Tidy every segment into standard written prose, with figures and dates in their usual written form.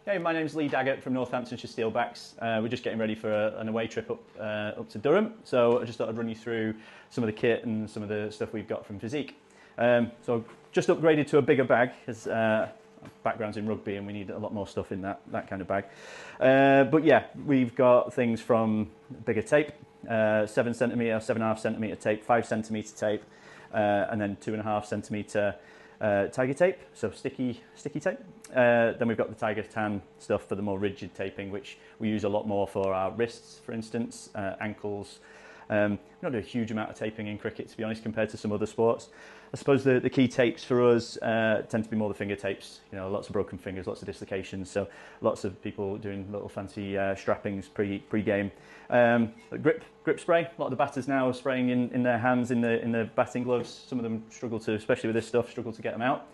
Hey, my name's Lee Daggett from Northamptonshire Steelbacks. We're just getting ready for an away trip up to Durham, so I just thought I'd run you through some of the kit and some of the stuff we've got from Physique. So just upgraded to a bigger bag, as background's in rugby and we need a lot more stuff in that kind of bag. But yeah, we've got things from bigger tape, 7cm, 7.5cm tape, 5cm tape, and then 2.5cm tiger tape, so sticky tape. Then we've got the tiger tan stuff for the more rigid taping, which we use a lot more for our wrists, for instance, ankles. We don't do a huge amount of taping in cricket, to be honest, compared to some other sports. I suppose the key tapes for us tend to be more the finger tapes. You know, lots of broken fingers, lots of dislocations, so lots of people doing little fancy strappings pre-game. Grip spray. A lot of the batters now are spraying in their hands in the batting gloves. Some of them struggle to, especially with this stuff, struggle to get them out.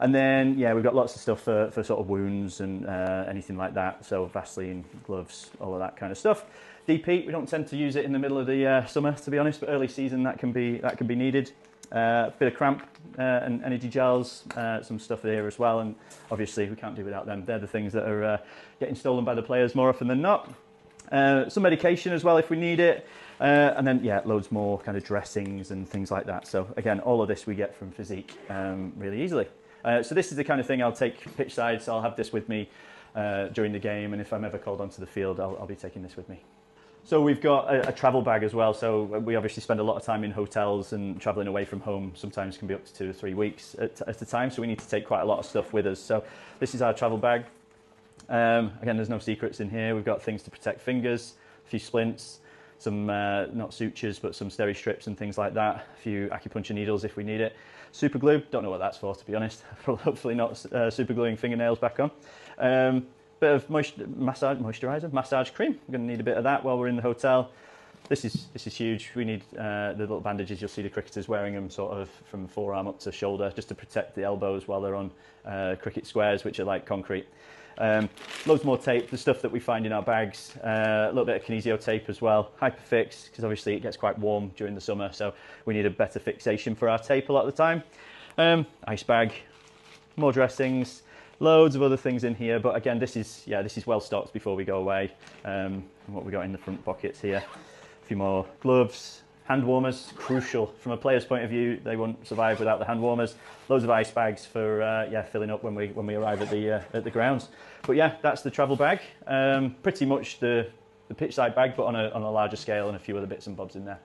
And then, yeah, we've got lots of stuff for sort of wounds and anything like that. So Vaseline, gloves, all of that kind of stuff. Deep heat, we don't tend to use it in the middle of the summer, to be honest, but early season that can be needed. A bit of cramp and energy gels, some stuff here as well, and obviously we can't do without them. They're the things that are getting stolen by the players more often than not. Some medication as well if we need it, and then yeah, loads more kind of dressings and things like that. So again, all of this we get from Physique really easily. So this is the kind of thing I'll take pitch side, so I'll have this with me during the game, and if I'm ever called onto the field, I'll be taking this with me. So we've got a travel bag as well, so we obviously spend a lot of time in hotels and travelling away from home, sometimes can be up to 2 or 3 weeks at a time, so we need to take quite a lot of stuff with us. So this is our travel bag. Again, there's no secrets in here. We've got things to protect fingers, a few splints, some not sutures but some steri strips and things like that, a few acupuncture needles if we need it. Super glue, don't know what that's for, to be honest. Hopefully not super gluing fingernails back on. Bit of moisturizer, massage cream. We're going to need a bit of that while we're in the hotel. This is huge. We need the little bandages. You'll see the cricketers wearing them sort of from forearm up to shoulder, just to protect the elbows while they're on cricket squares, which are like concrete. Loads more tape, the stuff that we find in our bags. A little bit of kinesio tape as well. Hyperfix, because obviously it gets quite warm during the summer, so we need a better fixation for our tape a lot of the time. Ice bag, more dressings. Loads of other things in here, but again, this is well stocked before we go away. And what we got in the front pockets here, a few more gloves, hand warmers, crucial from a player's point of view. They won't survive without the hand warmers. Loads of ice bags for filling up when we arrive at the grounds. But yeah, that's the travel bag. Pretty much the pitch side bag, but on a larger scale, and a few other bits and bobs in there.